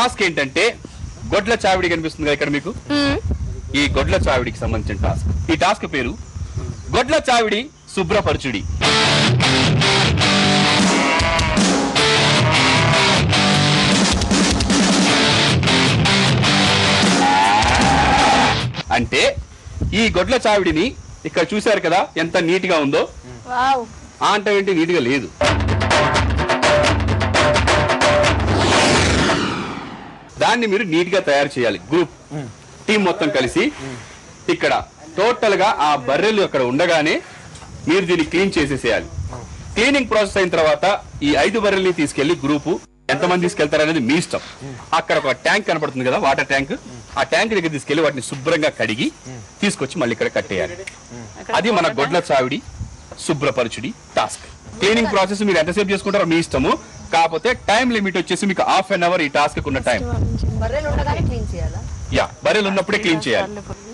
Task ఏంటంటే గొడ్ల చావిడి కనిపిస్తుంది కదా ఇక్కడ మీకు, ఈ గొడ్ల చావిడికి సంబంధించిన టాస్క్. ఈ టాస్క్ పేరు గొడ్ల చావిడి శుభ్రపరచుడి. అంటే ఈ గొడ్ల చావిడిని ఇక్కడ చూశారు కదా ఎంత నీట్ గా ఉందో. అంటే ఏంటి నీట్ గా లేదు, దాన్ని మీరు నీట్ గా తయారు చేయాలి. గ్రూప్ టీం మొత్తం కలిసి ఇక్కడ టోటల్ గా ఆ బర్రెలు అక్కడ ఉండగానే మీరు దీన్ని క్లీన్ చేసేసేయాలి. క్లీనింగ్ ప్రాసెస్ అయిన తర్వాత ఈ 5 బర్రెల్ని తీసుకెళ్లి గ్రూపు ఎంతమంది తీసుకెళ్తారు అనేది మీ ఇష్టం. అక్కడ ఒక ట్యాంక్ కనపడుతుంది కదా, వాటర్ ట్యాంక్, ఆ ట్యాంక్ దగ్గర తీసుకెళ్లి వాటిని శుభ్రంగా కడిగి తీసుకొచ్చి మళ్ళీ ఇక్కడ కట్టేయాలి. అది మన గొడ్ల చావిడి శుభ్రపరచుడి టాస్క్. క్లీనింగ్ ప్రాసెస్ మీరు ఎంతసేపు చేసుకుంటారో మీ ఇష్టము, కాకపోతే టైం లిమిట్ వచ్చేసి మీకు ½ an hour ఈ టాస్క్ ఉన్న టైం. బర్రెలు ఉన్నప్పుడే క్లీన్ చేయాలి.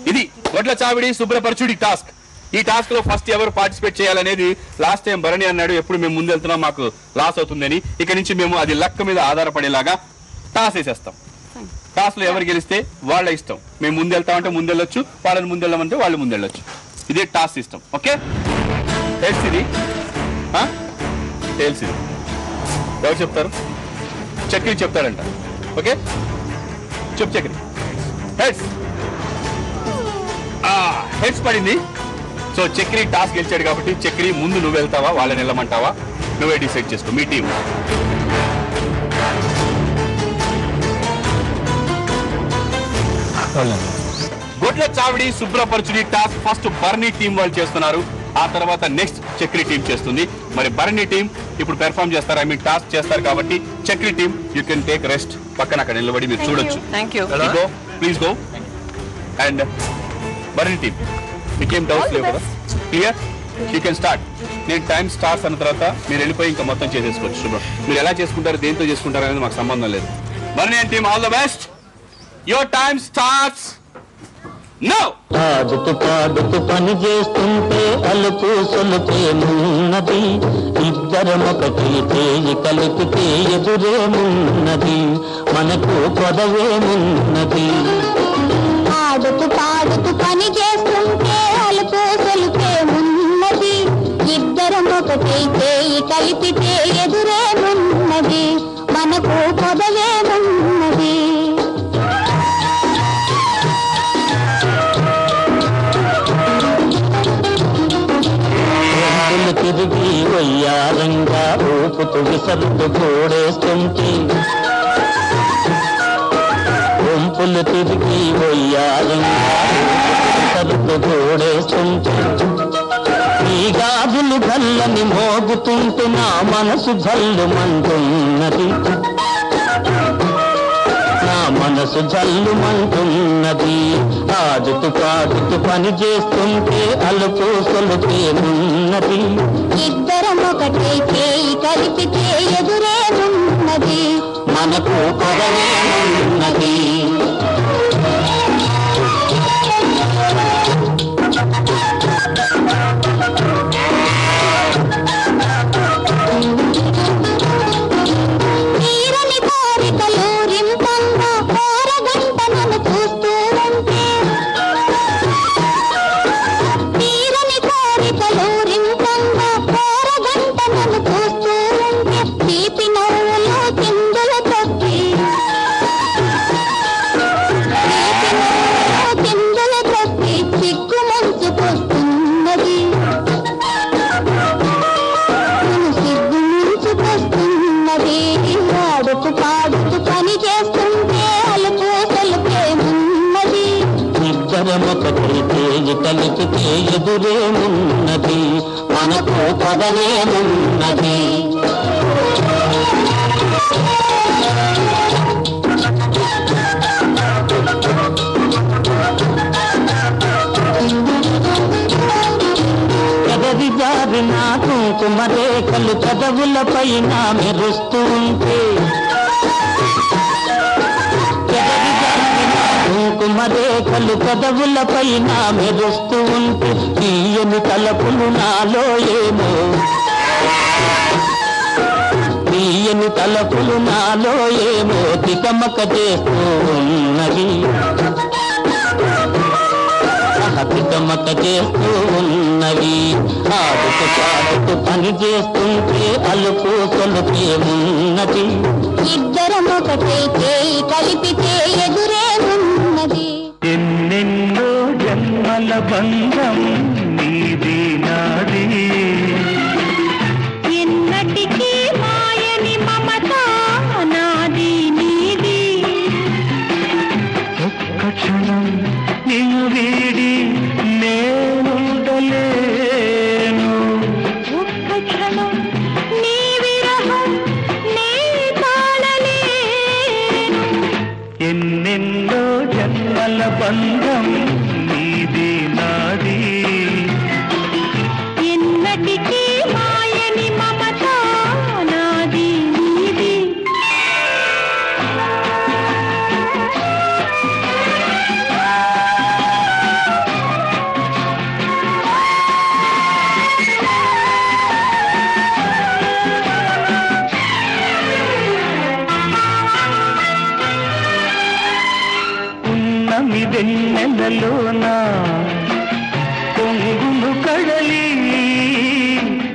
ఇది గొడ్ల చావిడి శుభ్రపరచుడి టాస్క్. ఈ టాస్క్ లో ఫస్ట్ ఎవరు పార్టిసిపేట్ చేయాలనేది లాస్ట్ టైం భరణి అన్నాడు, ఎప్పుడు మేము ముందు వెళ్తున్నాం మాకు లాస్ అవుతుందని. ఇక నుంచి మేము అది లక్ మీద ఆధారపడేలాగా టాస్ వేసేస్తాం. టాస్ లో ఎవరు గెలిస్తే వాళ్ళ ఇష్టం. మేము ముందు వెళ్తామంటే ముందు వెళ్ళొచ్చు, వాళ్ళని ముందు వెళ్ళమంటే వాళ్ళు ముందు వెళ్ళొచ్చు. ఇదే టాస్ సిస్టమ్. ఓకే, టేల్స్ ఇది, టేల్స్ ఇది. ఎవరు చెప్తారు? చక్రి చెప్తాడంట. ఓకే చెప్పు చక్రి. హెడ్స్. హెడ్స్ పడింది. సో చక్రి టాస్ గెలిచాడు కాబట్టి చక్రి ముందు నువ్వు వెళ్తావా వాళ్ళని వెళ్ళమంటావా నువ్వే డిసైడ్ చేసుకో. మీ టీం గొడ్ల చావిడి శుభ్రపరచుడి టాస్క్ ఫస్ట్ బర్నీ టీం వాళ్ళు చేస్తున్నారు, ఆ తర్వాత నెక్స్ట్ చక్రి టీం చేస్తుంది. మరి బర్నీ టీం ఇప్పుడు పెర్ఫార్మ్ చేస్తారు, ఐ మీన్ టాస్క్ చేస్తారు కాబట్టి Chakri team you can take rest. పక్కన అక్కడ నిలబడి మీరు చూడొచ్చు. Please go. అండ్ బర్నీ టీం మీకేం డౌట్స్ లేవు కదా, క్లియర్? You can start. నేను టైం స్టార్ట్స్ అన్న తర్వాత మీరు వెళ్ళిపోయి ఇంకా మొత్తం చేసేసుకోవచ్చు. శుభ్రం మీరు ఎలా చేసుకుంటారు, దేంతో చేసుకుంటారు అనేది మాకు సంబంధం లేదు. బర్నీ team all the best. Your time starts now. ఆడుతూ పాడుతూ పని చేస్తుంటే అలుపు సొలుపేమున్నది, ఇద్దరమొకటి చేయి కలిపితే ఎదురేమున్నది, మనకు పదవేమున్నది. ఆడుతూ పాడుతూ పని చేస్తుంటే అలుపు సొలుపేమున్నది, ఇద్దరమొకటి చేయి కలిపితే ఎదురేమున్నది, మనకు పదవేమున్నది. తిరిగి వయ్యారంగా ఊపుతూ విసరుతూ గోడేస్తుంటే, గుంపులు తిరిగి వయ్యారంగా విసరుతూ గోడేస్తుంటే, ఈ గాజులు గల్లని మోగుతుంటే నా మనసు జల్లు మంటున్నది, నా మనసు జల్లు మంటున్నది. ఆడుతూ పాడుతూ పని చేస్తుంటే అలుపు సొలుపేమున్నది, ఇద్దరమొకటి చేయి కలిపితే ఎదురేమున్నది, మనకు పదవేమున్నది. తీరని కోరికలు రింపంగా కోరగంట నన్ను చూస్తూ ఉంటే, తీరని కోరికలు రింపంగా కోరగంట నన్ను చూస్తూ ఉంటే, తీపి నవ్వులు కిందులు తొక్కి, తీపి నవ్వులు కిందులు తొక్కి సిగ్గు ముంచుకొస్తున్నది, సిగ్గు ముంచుకొస్తున్నది. ఆడుతూ పాడుతూ పని చేస్తుంటే అలుపు సొలుపేమున్నది, ఇద్దరమొకటి చేయి కలిపితే ఎదురేమున్నది, మనకు పదవేమున్నది. పెదవి జారిన కుంకుమ రేఖలు పెదవుల పైన మెరుస్తూ ఉంటే, పెదవి జారిన కుంకుమ రేఖలు పెదవుల పైన మెరుస్తూ ఉంటే, తీయని తలపులు నాలో ఏమో, తీయని తలపులు నాలో ఏమో తికమక చేస్తూ ఉన్నవి, తికమక చేస్తూ ఉన్నవి. ఆడుతూ పాడుతూ పని చేస్తుంటే అలుపు సొలుపేమున్నది. ఇద్దరం ఒకటే చేయి కలిపితే ఎదురేమున్నది. ఎన్నెన్నో జన్మల బంధం నీది నాది, ఎన్నటికీ మాయని మమత నాది నీది. ఒక్క క్షణం నిన్ను వీడి నేనుండలేను, ఒక్క క్షణం నీ విరహం నే తాళలేను. ఎన్నెన్నో జన్మల బంధం నీది నాది, ఎన్నటికీ మాయని మమత నాది నీది. ఉన్నమి వెన్నెలలోన పొంగులు కడలి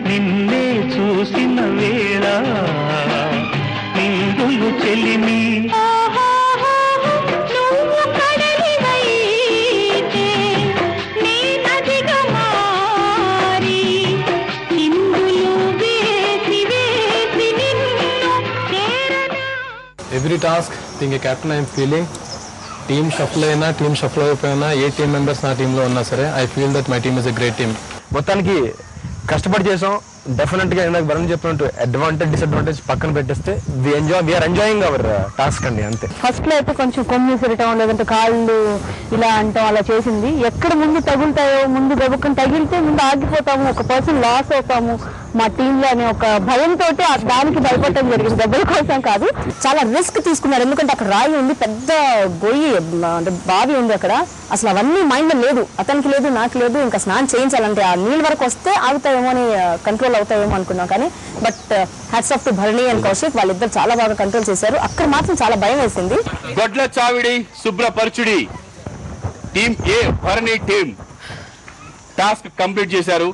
నిన్నే చూసిన వేళ నిందులు చెలిమి. నువ్వు కడలివైతే నీ నదిగా మారి చిందులు వేసి వేసి నిన్ను చేరనా. Every task, being a captain, I am feeling team shuffle అయినా టీమ్ షఫల్ అయిపోయినా ఏ టీమ్ మెంబర్స్ నా టీంలో ఉన్నా సరే I feel that my team is a great team. మొత్తానికి కష్టపడి చేసాం. డెఫినెట్ గా ఇందాక భరణ్ చెప్పినట్టు advantage disadvantage we're enjoying our task అండి, అంతే. ఫస్ట్ లో అయితే కొంచెం కొమ్మి తిరగటం లేదంటే కాళ్ళు ఇలా అంటాం అలా చేసింది. ఎక్కడ ముందు తగులుతాయో ముందు గబుక్కని తగిలితే ముందు ఆగిపోతాము, ఒక పర్సన్ లాస్ అవుతాము మా టీంలో అనే ఒక భయంతో దానికి భయపడటం జరిగింది, దెబ్బల కోసం కాదు. చాలా రిస్క్ తీసుకున్నారు, ఎందుకంటే అక్కడ రాయి ఉంది, పెద్ద గొయ్యి అంటే బావి ఉంది అక్కడ. అసలు అవన్నీ మైండ్ లో లేదు, అతనికి లేదు నాకు లేదు. ఇంకా స్నానం చేయించాలంటే ఆ నీళ్ళ వరకు వస్తే ఆగుతాయేమో అని కంట్రోల్ అవుతాయేమో అనుకున్నాం. కానీ but hats off to Bharani and Kaushik, వాళ్ళిద్దరు చాలా బాగా కంట్రోల్ చేశారు. అక్కడ మాత్రం చాలా భయం వేసింది. గొడ్ల చావిడి శుభ్రపరచుడి టీమ్ ఏ భరణి టీమ్ టాస్క్ కంప్లీట్ చేశారు.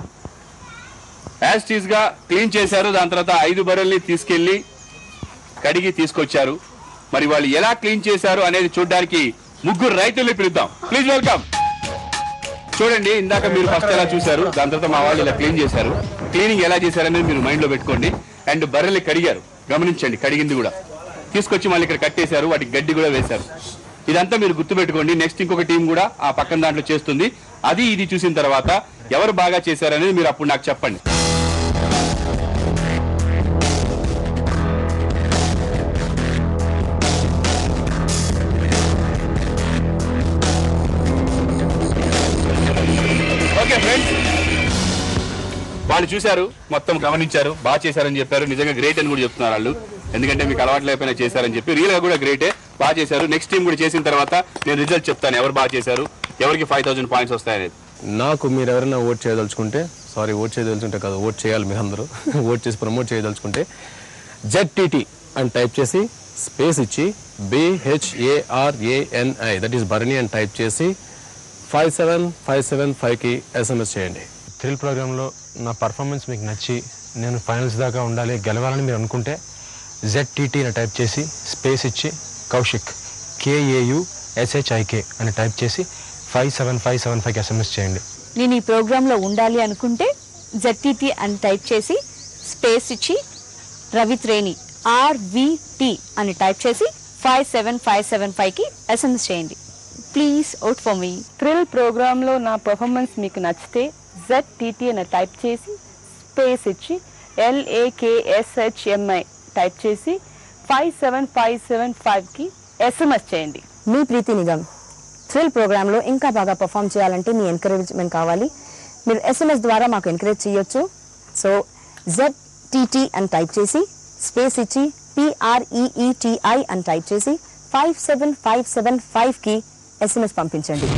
యాజ్ టీజ్ గా క్లీన్ చేశారు. దాని తర్వాత 5 బర్రెల్ని తీసుకెళ్లి కడిగి తీసుకొచ్చారు. మరి వాళ్ళు ఎలా క్లీన్ చేశారు అనేది చూడడానికి 3 రైతుల్ని పిలుద్దాం. Please welcome. చూడండి, ఇందాక మీరు ఫస్ట్ ఎలా చూశారు, దాని తర్వాత మా వాళ్ళు ఇలా క్లీన్ చేశారు. క్లీనింగ్ ఎలా చేశారనేది మీరు మైండ్ లో పెట్టుకోండి. అండ్ బర్రెల్ని కడిగారు, గమనించండి, కడిగింది కూడా తీసుకొచ్చి మళ్ళీ ఇక్కడ కట్టేశారు, వాటికి గడ్డి కూడా వేశారు. ఇదంతా మీరు గుర్తుపెట్టుకోండి. నెక్స్ట్ ఇంకొక టీం కూడా ఆ పక్కన దాంట్లో చేస్తుంది. అది ఇది చూసిన తర్వాత ఎవరు బాగా చేశారనేది మీరు అప్పుడు నాకు చెప్పండి. ఓకే ఫ్రెండ్స్, వాళ్ళు చూశారు, మొత్తం గమనించారు, బాగా చేశారని చెప్పారు. నిజంగా గ్రేట్ అని కూడా చెప్తున్నారు వాళ్ళు, ఎందుకంటే మీకు అలవాటు లేకపోయినా చేశారని చెప్పి. రియల్ గా కూడా గ్రేటే, బాగా చేశారు. నెక్స్ట్ టీం కూడా చేసిన తర్వాత నేను రిజల్ట్ చెప్తాను, ఎవరు బాగా చేశారు, ఎవరికి 5000 పాయింట్స్ వస్తాయనేది. నాకు మీరు ఎవరైనా ఓట్ చేయదలుచుకుంటే, ఓట్ చేయదలుచుకుంటే కాదు, ఓట్ చేయాలి మీరు అందరూ. ఓట్ చేసి ప్రమోట్ చేయదలుచుకుంటే ZTT అని టైప్ చేసి స్పేస్ ఇచ్చి BHARANI దట్ ఈస్ భరణి అని టైప్ చేసి 57575కి SMS చేయండి. థ్రిల్ ప్రోగ్రాంలో నా పర్ఫార్మెన్స్ మీకు నచ్చి నేను ఫైనల్స్ దాకా ఉండాలి, గెలవాలని మీరు అనుకుంటే ZTT అని టైప్ చేసి స్పేస్ ఇచ్చి కౌశిక్ KAUSHIK అని టైప్ చేసి 57575కి SMS చేయండి. నేను ఈ ప్రోగ్రాంలో ఉండాలి అనుకుంటే ZTT అని టైప్ చేసి స్పేస్ ఇచ్చి రవిత్రేణి RVT అని టైప్ చేసి 57575కి SMS చేయండి. Please vote for me. Thrill ప్రోగ్రాంలో నా పర్ఫార్మెన్స్ మీకు నచ్చితే ZTT అని టైప్ చేసి స్పేస్ ఇచ్చి LAKSHMI టైప్ చేసి 57575కి SMS చేయండి. మీ ప్రీతి నిగమ్. థ్రిల్ ప్రోగ్రాంలో ఇంకా బాగా పర్ఫామ్ చేయాలంటే మీ ఎంకరేజ్మెంట్ కావాలి. మీరు SMS ద్వారా మాకు ఎంకరేజ్ చేయొచ్చు. సో ZTT అని టైప్ చేసి స్పేస్ ఇచ్చి PREETI అని టైప్ చేసి 57575కి SMS పంపించండి.